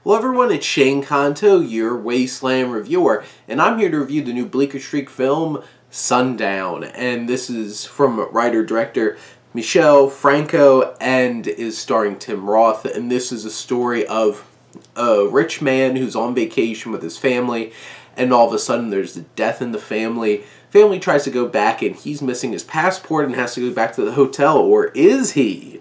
Hello everyone, it's Shane Kanto, your Wasteland reviewer, and I'm here to review the new Bleecker Streak film, Sundown. And this is from writer-director Michel, Franco, and is starring Tim Roth. And this is a story of a rich man who's on vacation with his family, and all of a sudden there's a death in the family. Family tries to go back, and he's missing his passport and has to go back to the hotel, or is he?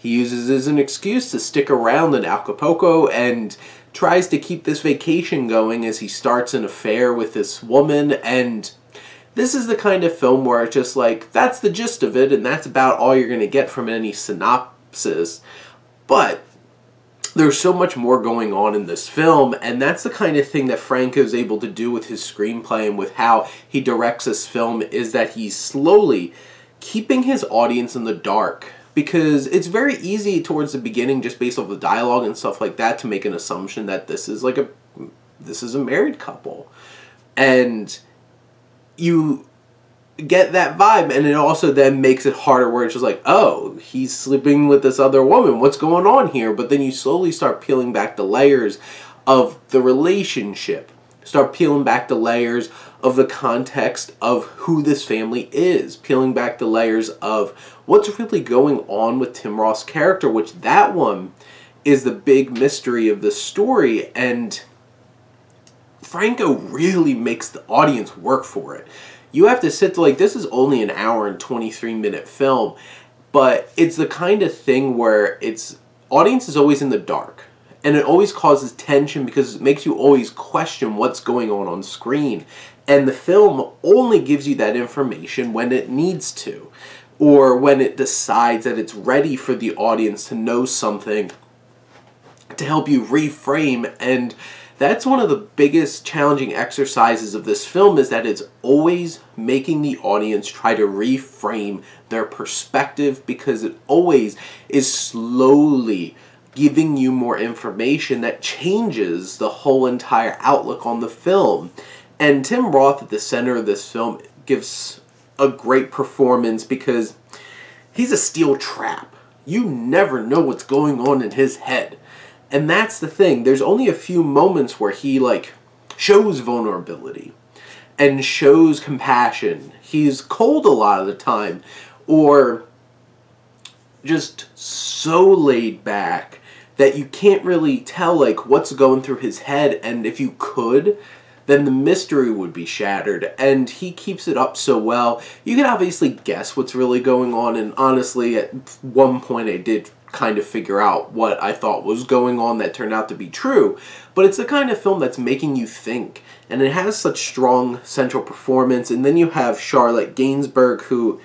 He uses it as an excuse to stick around in Acapulco and tries to keep this vacation going as he starts an affair with this woman. And this is the kind of film where it's just like, that's the gist of it, and that's about all you're going to get from any synopsis. But there's so much more going on in this film, and that's the kind of thing that Franco is able to do with his screenplay and with how he directs this film, is that he's slowly keeping his audience in the dark. Because it's very easy towards the beginning, just based off the dialogue and stuff like that, to make an assumption that this is a married couple. And you get that vibe, and it also then makes it harder where it's just like, oh, he's sleeping with this other woman, what's going on here? But then you slowly start peeling back the layers of the relationship. Start peeling back the layers of the context of who this family is. Peeling back the layers of what's really going on with Tim Roth's character, which that one is the big mystery of the story. And Franco really makes the audience work for it. You have to sit to, like, this is only an hour and 23-minute film, but it's the kind of thing where audience is always in the dark. And it always causes tension because it makes you always question what's going on screen. And the film only gives you that information when it needs to, or when it decides that it's ready for the audience to know something to help you reframe. And that's one of the biggest challenging exercises of this film, is that it's always making the audience try to reframe their perspective, because it always is slowly giving you more information that changes the whole entire outlook on the film. And Tim Roth at the center of this film gives a great performance, because he's a steel trap. You never know what's going on in his head. And that's the thing. There's only a few moments where he, like, shows vulnerability and shows compassion. He's cold a lot of the time, or just so laid back that you can't really tell, like, what's going through his head. And if you could, then the mystery would be shattered. And he keeps it up so well. You can obviously guess what's really going on, and honestly, at one point I did kind of figure out what I thought was going on that turned out to be true. But it's the kind of film that's making you think, and it has such strong central performance. And then you have Charlotte Gainsbourg, who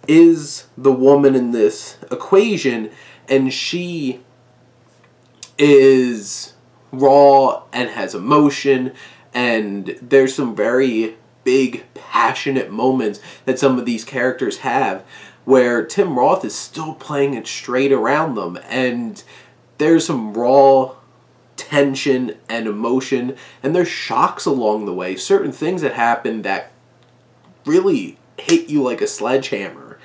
is the woman in this equation, and she is raw and has emotion, and there's some very big, passionate moments that some of these characters have where Tim Roth is still playing it straight around them, and there's some raw tension and emotion, and there's shocks along the way, certain things that happen that really hit you like a sledgehammer.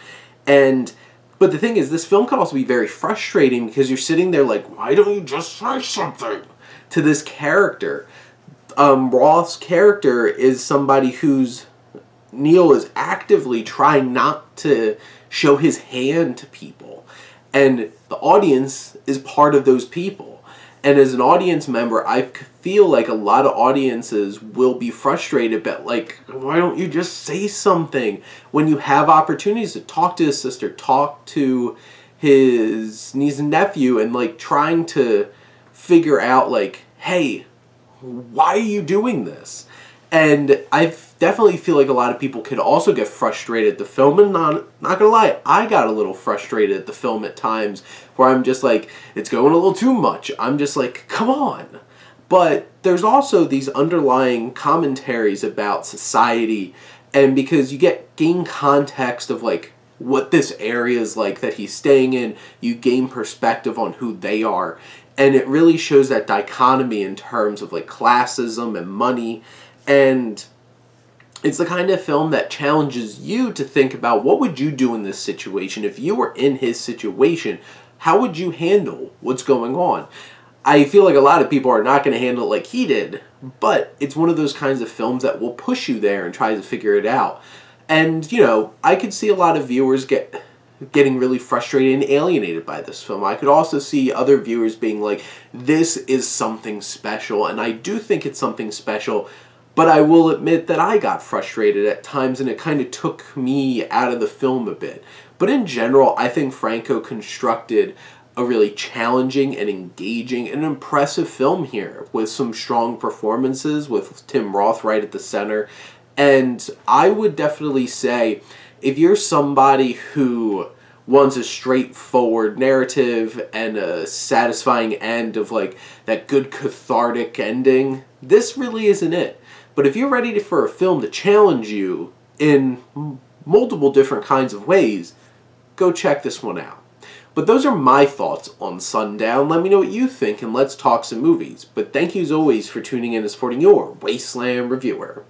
But the thing is, this film can also be very frustrating, because you're sitting there like, why don't you just say something to this character? Roth's character is somebody who's, Neil is actively trying not to show his hand to people. And the audience is part of those people. And as an audience member, I feel like a lot of audiences will be frustrated, but like, why don't you just say something when you have opportunities to talk to his sister, talk to his niece and nephew, and like trying to figure out, like, hey, why are you doing this? And I definitely feel like a lot of people could also get frustrated at the film, and not gonna lie, I got a little frustrated at the film at times, where I'm just like, it's going a little too much. I'm just like, come on. But there's also these underlying commentaries about society, and because you gain context of like what this area is like that he's staying in, you gain perspective on who they are. And it really shows that dichotomy in terms of like classism and money. And it's the kind of film that challenges you to think about, what would you do in this situation? If you were in his situation, how would you handle what's going on? I feel like a lot of people are not going to handle it like he did, but it's one of those kinds of films that will push you there and try to figure it out. And, you know, I could see a lot of viewers getting really frustrated and alienated by this film. I could also see other viewers being like, this is something special, and I do think it's something special, but I will admit that I got frustrated at times and it kind of took me out of the film a bit. But in general, I think Franco constructed a really challenging and engaging and impressive film here with some strong performances with Tim Roth right at the center. And I would definitely say, if you're somebody who wants a straightforward narrative and a satisfying end of like that good cathartic ending, this really isn't it. But if you're ready for a film to challenge you in multiple different kinds of ways, go check this one out. But those are my thoughts on Sundown. Let me know what you think and let's talk some movies. But thank you as always for tuning in and supporting your Wasteland reviewer.